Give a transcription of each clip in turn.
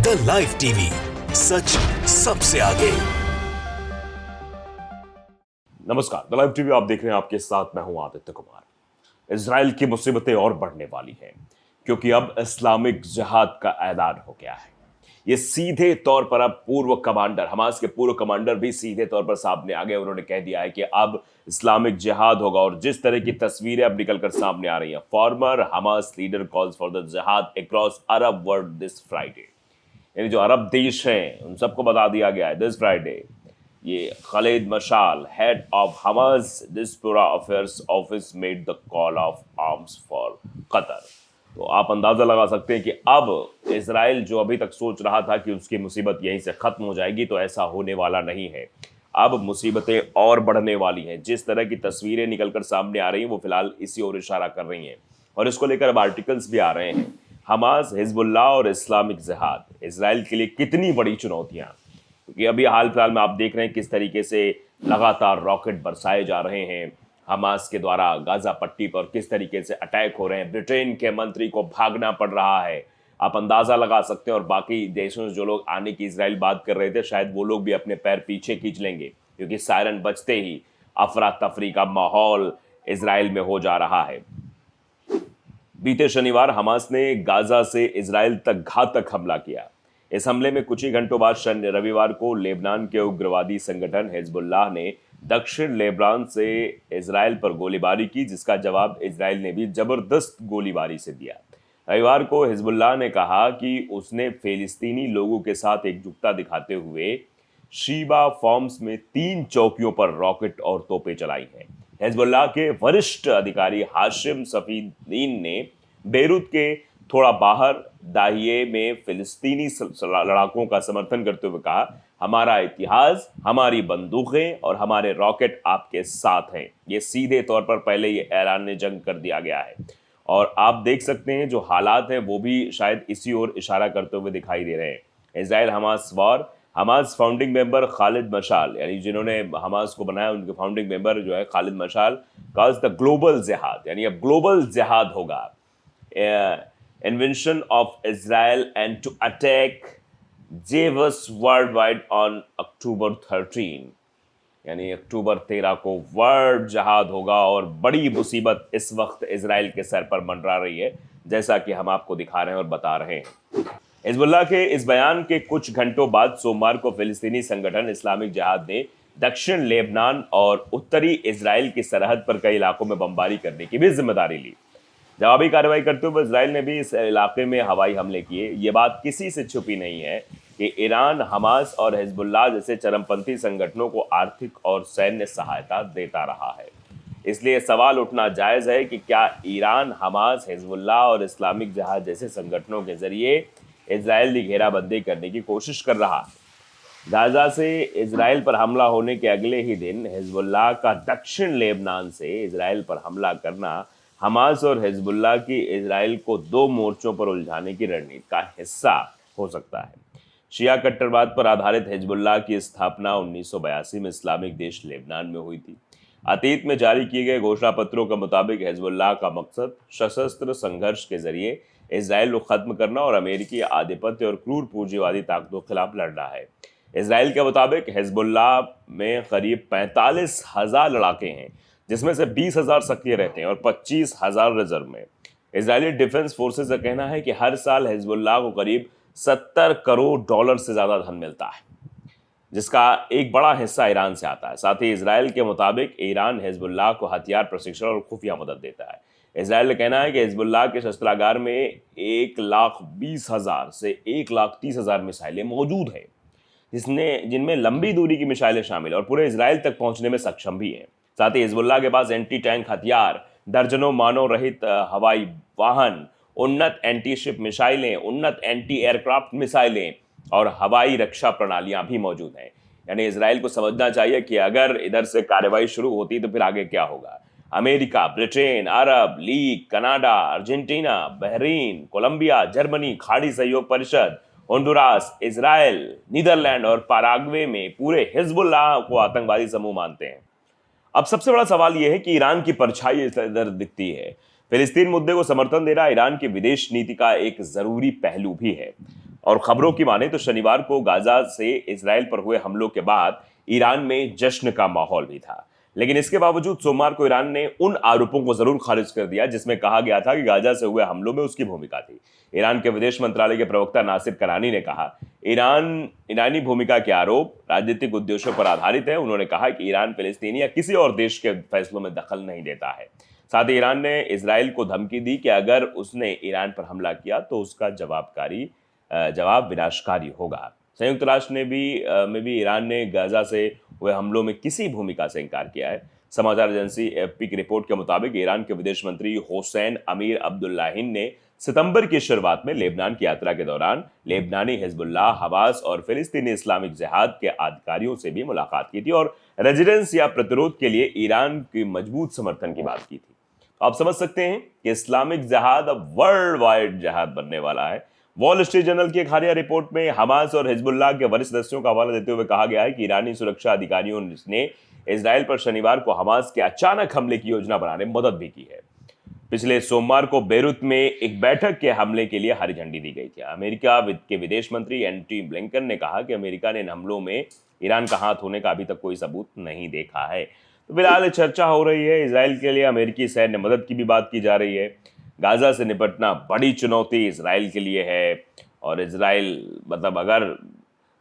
The live TV, सच सबसे आगे। नमस्कार, द लाइव टीवी आप देख रहे हैं, आपके साथ मैं हूं आदित्य कुमार। इजराइल की मुसीबतें और बढ़ने वाली हैं क्योंकि अब इस्लामिक जिहाद का ऐलान हो गया है। ये सीधे तौर पर अब पूर्व कमांडर, हमास के पूर्व कमांडर भी सीधे तौर पर सामने आ गए। उन्होंने कह दिया है कि अब इस्लामिक जिहाद होगा और जिस तरह की तस्वीरें अब निकलकर सामने आ रही हैं, former Hamas leader calls for the jihad across Arab world this Friday. यानी जो अरब देश हैं उन सबको बता दिया गया है दिस फ्राइडे। ये Khaled Mashal, head of Hamas diaspora affairs office, made the call of arms for Qatar. तो आप अंदाजा लगा सकते हैं कि अब इजराइल जो अभी तक सोच रहा था कि उसकी मुसीबत यहीं से खत्म हो जाएगी, तो ऐसा होने वाला नहीं है। अब मुसीबतें और बढ़ने वाली हैं। जिस तरह की तस्वीरें निकलकर सामने आ रही हैं वो फिलहाल इसी ओर इशारा कर रही हैं और इसको लेकर अब आर्टिकल्स भी आ रहे हैं। हमास, हिजबुल्लाह और इस्लामिक जिहाद इजराइल के लिए कितनी बड़ी चुनौतियां, क्योंकि अभी हाल फिलहाल में आप देख रहे हैं किस तरीके से लगातार रॉकेट बरसाए जा रहे हैं हमास के द्वारा गाजा पट्टी पर, किस तरीके से अटैक हो रहे हैं। ब्रिटेन के मंत्री को भागना पड़ रहा है, आप अंदाजा लगा सकते हैं। और बाकी देशों से जो लोग आने की इजराइल बात कर रहे थे, शायद वो लोग भी अपने पैर पीछे खींच लेंगे, क्योंकि सायरन बजते ही अफरा तफरी का माहौल इजराइल में हो जा रहा है। बीते शनिवार हमास ने गाजा से इजराइल तक घातक हमला किया। इस हमले में कुछ ही घंटों बाद रविवार को लेबनान के उग्रवादी संगठन हिजबुल्लाह ने दक्षिण लेबनान से इजराइल पर गोलीबारी की, जिसका जवाब इजराइल ने भी जबरदस्त गोलीबारी से दिया। रविवार को हिजबुल्लाह ने कहा कि उसने फिलिस्तीनी लोगों के साथ एकजुटता दिखाते हुए शीबा फॉर्म्स में 3 चौकियों पर रॉकेट और तोपें चलाई हैं। हिजबुल्लाह के वरिष्ठ अधिकारी हाशिम सफीदीन ने बेरूत के थोड़ा बाहर दाहिए में फिलिस्तीनी लड़ाकों का समर्थन करते हुए कहा, हमारा इतिहास, हमारी बंदूकें और हमारे रॉकेट आपके साथ हैं। ये सीधे तौर पर पहले ये ऐलान जंग कर दिया गया है और आप देख सकते हैं जो हालात हैं वो भी शायद इसी ओर इशारा करते हुए दिखाई दे रहे हैं। Israel Hamas war, Hamas founding member Khalid मशाल, यानी जिन्होंने हमास को बनाया उनके फाउंडिंग मेंबर जो है खालिद मशाल, कॉल्स द ग्लोबल जिहाद, यानी अब ग्लोबल जिहाद होगा। Invention of Israel and to attack Jews world wide on October 13, यानी अक्टूबर 13 को वर्ल्ड जिहाद होगा और बड़ी मुसीबत इस वक्त इजराइल के सर पर मंडरा रही है, जैसा कि हम आपको दिखा रहे हैं और बता रहे हैं। हिजबुल्लाह के इस बयान के कुछ घंटों बाद सोमवार को फिलिस्तीनी संगठन इस्लामिक जिहाद ने दक्षिण लेबनान और उत्तरी इजराइल की सरहद पर कई इलाकों में बमबारी करने की भी जिम्मेदारी ली। जवाबी कार्रवाई करते हुए इजराइल ने भी इस इलाके में हवाई हमले किए। ये बात किसी से छुपी नहीं है कि ईरान हमास और हिजबुल्लाह जैसे चरमपंथी संगठनों को आर्थिक और सैन्य सहायता देता रहा है। इसलिए सवाल उठना जायज है कि क्या ईरान हमास, हिजबुल्लाह और इस्लामिक जिहाद जैसे संगठनों के जरिए इजराइल की घेराबंदी करने की कोशिश कर रहा है। गाजा से इजराइल पर हमला होने के अगले ही दिन हिजबुल्लाह का दक्षिण लेबनान से इजराइल पर हमला करना हमास और हिजबुल्लाह की इजराइल को 2 मोर्चों पर उलझाने की रणनीति का हिस्सा हो सकता है। शिया कट्टरवाद पर आधारित हिजबुल्लाह की स्थापना 1982 में इस्लामिक देश लेबनान में हुई थी। अतीत में जारी किए गए घोषणा पत्रों के मुताबिक हिजबुल्लाह का मकसद सशस्त्र संघर्ष के जरिए इजराइल को खत्म करना और अमेरिकी आधिपत्य और क्रूर पूंजीवादी ताकतों के खिलाफ लड़ना है। इजराइल के मुताबिक हिजबुल्लाह में करीब 45,000 लड़ाके हैं, जिसमें से 20,000 सक्रिय रहते हैं और 25,000 रिजर्व में। इजरायली डिफेंस फोर्सेज का कहना है कि हर साल हिजबुल्लाह को करीब $70 करोड़ से ज्यादा धन मिलता है, जिसका एक बड़ा हिस्सा ईरान से आता है। साथ ही इजराइल के मुताबिक ईरान हिजबुल्लाह को हथियार, प्रशिक्षण और खुफिया मदद देता है। इजराइल का कहना है कि हिजबुल्लाह के शस्त्रागार में 1,20,000 से 1,30,000 मिसाइलें मौजूद हैं, जिनमें लंबी दूरी की मिसाइलें शामिल और पूरे इजराइल तक पहुंचने में सक्षम भी हैं। साथ ही हिजबुल्लाह के पास एंटी टैंक हथियार, दर्जनों मानव रहित हवाई वाहन, उन्नत एंटी शिप मिसाइलें, उन्नत एंटी एयरक्राफ्ट मिसाइलें और हवाई रक्षा प्रणालियां भी मौजूद हैं। यानी इजराइल को समझना चाहिए कि अगर इधर से कार्रवाई शुरू होती तो फिर आगे क्या होगा। America, Britain, Arab League, Canada, Argentina, Bahrain, Colombia, Germany, खाड़ी सहयोग परिषद, होंडुरास, इजराइल, नीदरलैंड और पैराग्वे में पूरे हिजबुल्लाह को आतंकवादी समूह मानते हैं। अब सबसे बड़ा सवाल यह है कि ईरान की परछाई इधर दिखती है। फिलिस्तीन मुद्दे को समर्थन देना ईरान की विदेश नीति का एक जरूरी पहलू भी है। और खबरों की माने तो शनिवार को गाजा से इजराइल पर हुए हमलों के बाद ईरान में जश्न का माहौल भी था। लेकिन इसके बावजूद सोमवार को ईरान ने उन आरोपों को जरूर खारिज कर दिया जिसमें कहा गया था कि गाजा से हुए हमलों में उसकी भूमिका थी। ईरान के विदेश मंत्रालय के प्रवक्ता नासिर करानी ने कहा, ईरानी भूमिका के आरोप राजनीतिक उद्देश्यों पर आधारित है। उन्होंने कहा कि ईरान फिलिस्तीनी या किसी और देश के फैसलों में दखल नहीं देता है। साथ ही ईरान ने इजराइल को धमकी दी कि अगर उसने ईरान पर हमला किया तो उसका जवाब विनाशकारी होगा। संयुक्त राष्ट्र में भी ईरान ने गाजा से हुए हमलों में किसी भूमिका से इनकार किया है। समाचार एजेंसी एएफपी की रिपोर्ट के मुताबिक ईरान के विदेश मंत्री हुसैन अमीर अब्दुल्लाहिन ने सितंबर की शुरुआत में लेबनान की यात्रा के दौरान लेबनानी हिजबुल्लाह, हमास और फिलिस्तीनी इस्लामिक जिहाद के अधिकारियों से भी मुलाकात की थी और रेजिडेंस या प्रतिरोध के लिए ईरान की मजबूत समर्थन की बात की थी। आप समझ सकते हैं कि इस्लामिक जिहाद अब वर्ल्ड वाइड जिहाद बनने वाला है। वॉल स्ट्रीट जर्नल की एक हालिया रिपोर्ट में हमास और हिजबुल्लाह के वरिष्ठ सदस्यों का हवाला देते हुए कहा गया है कि ईरानी सुरक्षा अधिकारियों ने इजराइल पर शनिवार को हमास के अचानक हमले की योजना बनाने में मदद भी की है। पिछले सोमवार को बेरूत में एक बैठक के हमले के लिए हरी झंडी दी गई थी। अमेरिका के विदेश मंत्री एंटनी ब्लिंकन ने कहा कि अमेरिका ने इन हमलों में ईरान का हाथ होने का अभी तक कोई सबूत नहीं देखा है। तो फिलहाल चर्चा हो रही है, इजराइल के लिए अमेरिकी सैन्य मदद की भी बात की जा रही है। गाजा से निपटना बड़ी चुनौती इजराइल के लिए है और इजराइल अगर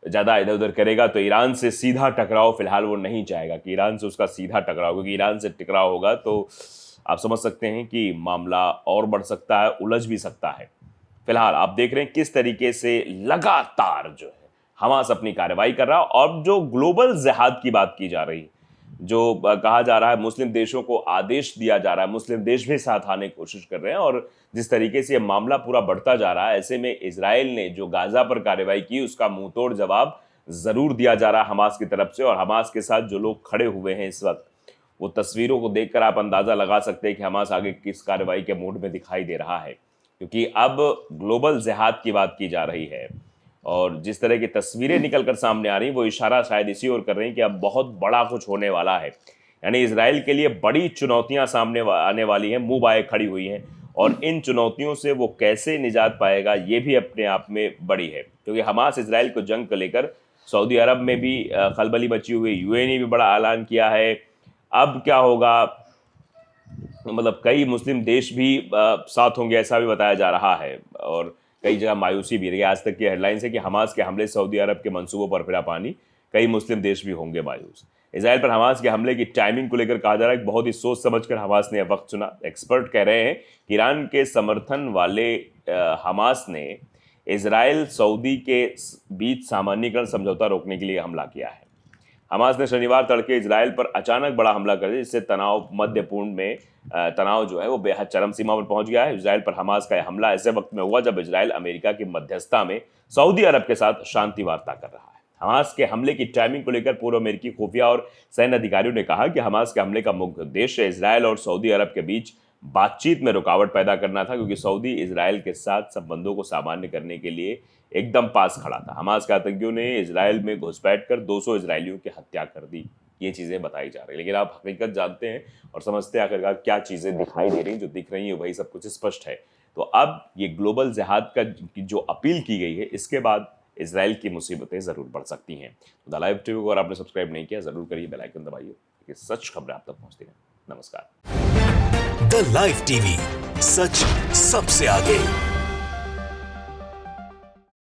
ज़्यादा इधर उधर करेगा तो ईरान से सीधा टकराव फिलहाल वो नहीं चाहेगा कि ईरान से उसका सीधा टकराव, क्योंकि ईरान से टकराव होगा तो आप समझ सकते हैं कि मामला और बढ़ सकता है, उलझ भी सकता है। फिलहाल आप देख रहे हैं किस तरीके से लगातार जो है हमास अपनी कार्रवाई कर रहा है और जो ग्लोबल जिहाद की बात की जा रही है, जो कहा जा रहा है मुस्लिम देशों को आदेश दिया जा रहा है, मुस्लिम देश भी साथ आने की कोशिश कर रहे हैं और जिस तरीके से ये मामला पूरा बढ़ता जा रहा है, ऐसे में इजराइल ने जो गाजा पर कार्रवाई की उसका मुंहतोड़ जवाब जरूर दिया जा रहा है हमास की तरफ से। और हमास के साथ जो लोग खड़े हुए हैं इस वक्त, वो तस्वीरों को देखकर आप अंदाजा लगा सकते हैं कि हमास आगे किस कार्रवाई के मूड में दिखाई दे रहा है, क्योंकि अब ग्लोबल जिहाद की बात की जा रही है और जिस तरह की तस्वीरें निकलकर सामने आ रही वो इशारा शायद इसी ओर कर रही हैं कि अब बहुत बड़ा कुछ होने वाला है। यानी इजराइल के लिए बड़ी चुनौतियां सामने आने वाली हैं, मुंह बाए खड़ी हुई हैं और इन चुनौतियों से वो कैसे निजात पाएगा ये भी अपने आप में बड़ी है, क्योंकि हमास इजराइल को जंग को लेकर सऊदी अरब में भी खलबली मची हुई, यूएई ने भी बड़ा ऐलान किया है। अब क्या होगा, कई मुस्लिम देश भी साथ होंगे ऐसा भी बताया जा रहा है और कई जगह मायूसी भी रही। आज तक की हेडलाइंस है कि हमास के हमले सऊदी अरब के मंसूबों पर फिरा पानी, कई मुस्लिम देश भी होंगे मायूस। इजराइल पर हमास के हमले की टाइमिंग को लेकर कहा जा रहा है कि बहुत ही सोच समझकर हमास ने यह वक्त चुना। एक्सपर्ट कह रहे हैं कि ईरान के समर्थन वाले हमास ने इजराइल सऊदी के बीच सामान्यीकरण समझौता रोकने के लिए हमला किया है। हमास ने शनिवार तड़के इजराइल पर अचानक बड़ा हमला कर दिया, जिससे तनाव मध्य पूर्ण में तनाव जो है वो बेहद चरम सीमा पर पहुंच गया है। इजराइल पर हमास का यह हमला ऐसे वक्त में हुआ जब इजराइल अमेरिका की मध्यस्थता में सऊदी अरब के साथ शांति वार्ता कर रहा है। हमास के हमले की टाइमिंग को लेकर पूर्व अमेरिकी खुफिया और सैन्य अधिकारियों ने कहा कि हमास के हमले का मुख्य उद्देश्य इजराइल और सऊदी अरब के बीच बातचीत में रुकावट पैदा करना था, क्योंकि सऊदी इजराइल के साथ संबंधों को सामान्य करने के लिए एकदम पास खड़ा था। हमास के आतंकियों ने इजराइल में घुसपैठ कर 200 इजरायलियों की हत्या कर दी, ये चीज़ें बताई जा रही है। लेकिन आप हकीकत जानते हैं और समझते हैं आखिरकार क्या चीज़ें दिखाई दे रही हैं। जो दिख रही है वही सब कुछ स्पष्ट है। तो अब ये ग्लोबल जिहाद का जो अपील की गई है, इसके बाद इजराइल की मुसीबतें ज़रूर बढ़ सकती हैं। तो द लाइव टीवी को अगर आपने सब्सक्राइब नहीं किया ज़रूर करिए, बेल आइकन दबाइए, क्योंकि सच खबरें आप तक पहुँचती हैं। नमस्कार। द लाइव टीवी, सच सबसे आगे।